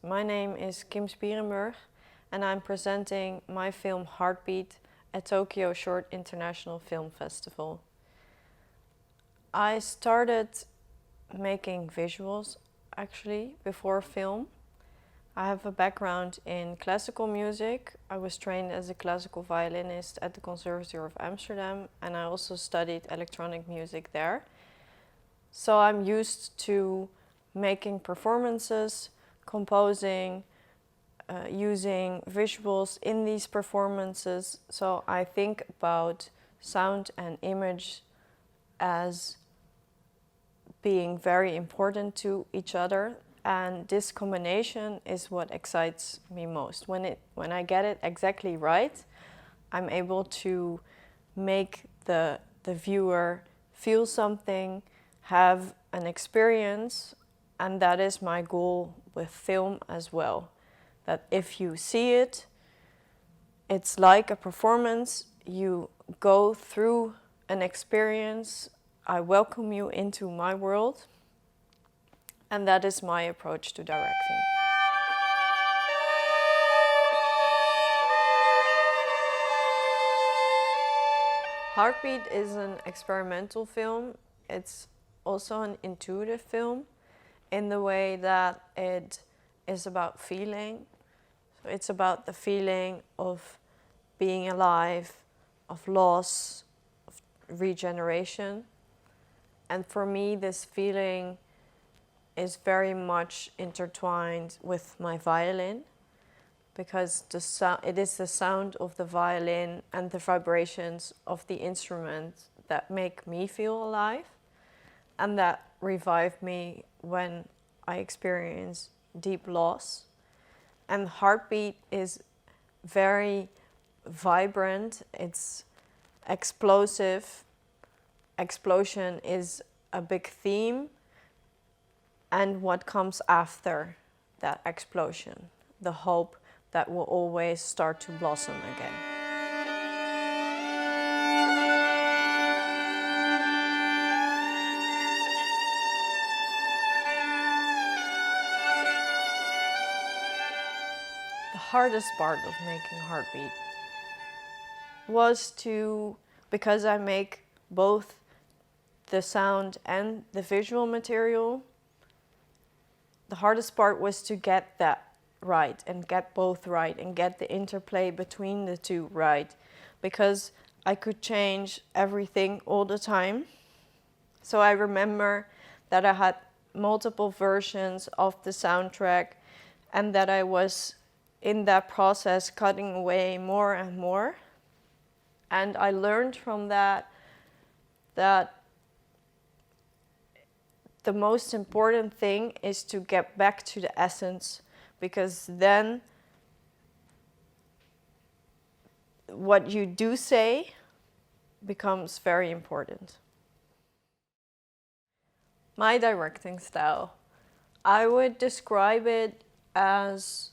My name is Kim Spierenburg and I'm presenting my film Heartbeat at Tokyo Short International Film Festival. I started making visuals actually before film. I have a background in classical music. I was trained as a classical violinist at the Conservatory of Amsterdam and I also studied electronic music there. So I'm used to making performances, composing, using visuals in these performances. So I think about sound and image as being very important to each other, and this combination is what excites me most. When I get it exactly right, I'm able to make the viewer feel something, have an experience, and that is my goal with film as well. That if you see it, it's like a performance, you go through an experience, I welcome you into my world, and that is my approach to directing. Heartbeat is an experimental film. It's also an intuitive film in the way that it is about feeling. So it's about the feeling of being alive, of loss, of regeneration. And for me, this feeling is very much intertwined with my violin, because it is the sound of the violin and the vibrations of the instrument that make me feel alive and that revive me when I experience deep loss. And Heartbeat is very vibrant, it's explosive. Explosion is a big theme, and what comes after that explosion, the hope that will always start to blossom again. The hardest part of making Heartbeat was because I make both the sound and the visual material, the hardest part was to get that right and get both right and get the interplay between the two right, because I could change everything all the time. So I remember that I had multiple versions of the soundtrack and that I was in that process cutting away more and more. And I learned from that the most important thing is to get back to the essence, because then what you do say becomes very important. My directing style, I would describe it as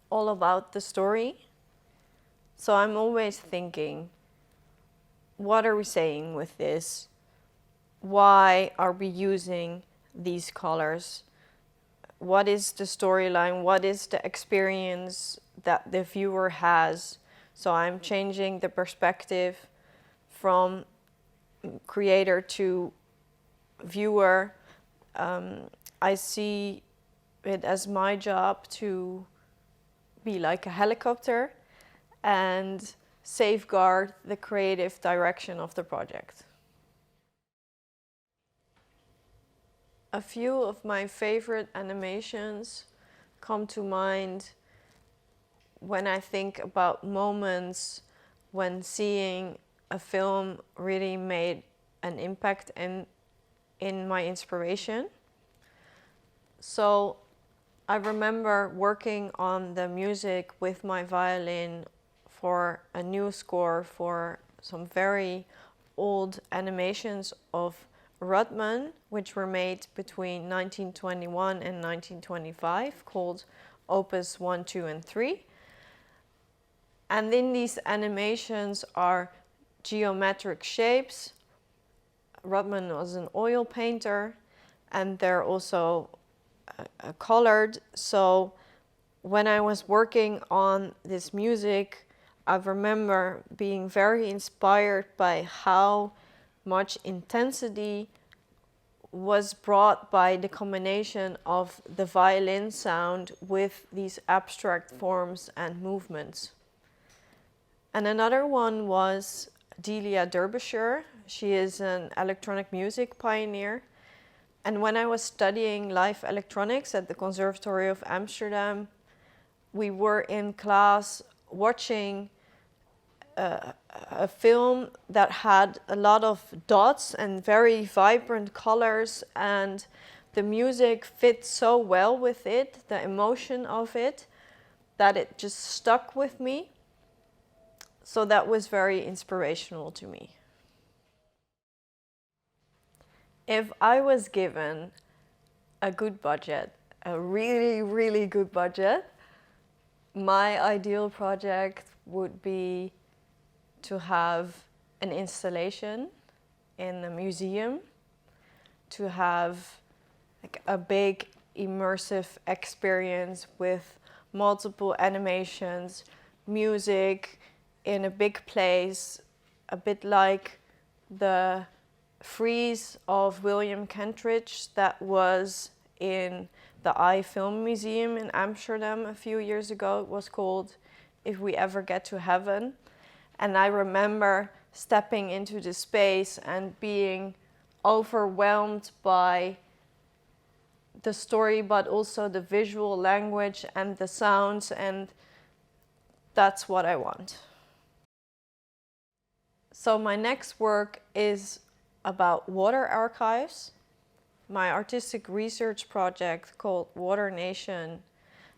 all about the story. So I'm always thinking, what are we saying with this? Why are we using these colors? What is the storyline? What is the experience that the viewer has? So I'm changing the perspective from creator to viewer. I see it as my job to be like a helicopter and safeguard the creative direction of the project. A few of my favorite animations come to mind when I think about moments when seeing a film really made an impact in my inspiration. So I remember working on the music with my violin for a new score for some very old animations of Rudman, which were made between 1921 and 1925, called Opus 1, 2, and 3. And in these animations are geometric shapes. Rudman was an oil painter, and there are also colored. So when I was working on this music, I remember being very inspired by how much intensity was brought by the combination of the violin sound with these abstract forms and movements. And another one was Delia Derbyshire. She is an electronic music pioneer. And when I was studying live electronics at the Conservatory of Amsterdam, we were in class watching a film that had a lot of dots and very vibrant colors, and the music fit so well with it, the emotion of it, that it just stuck with me. So that was very inspirational to me. If I was given a good budget, a really, really good budget, my ideal project would be to have an installation in a museum, to have like a big immersive experience with multiple animations, music in a big place, a bit like the frieze of William Kentridge that was in the I Film Museum in Amsterdam a few years ago. It was called If We Ever Get to Heaven. And I remember stepping into the space and being overwhelmed by the story, but also the visual language and the sounds, and that's what I want. So my next work is about water archives. My artistic research project called Water Nation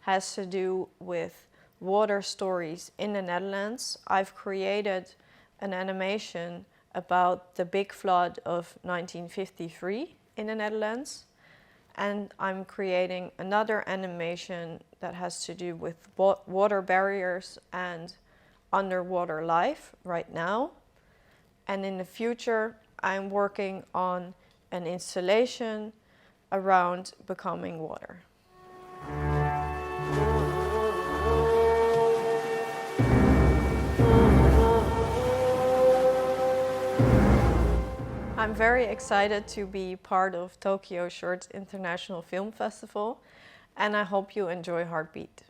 has to do with water stories in the Netherlands. I've created an animation about the big flood of 1953 in the Netherlands. And I'm creating another animation that has to do with water barriers and underwater life right now. And in the future, I'm working on an installation around becoming water. I'm very excited to be part of Tokyo Short International Film Festival, and I hope you enjoy Heartbeat.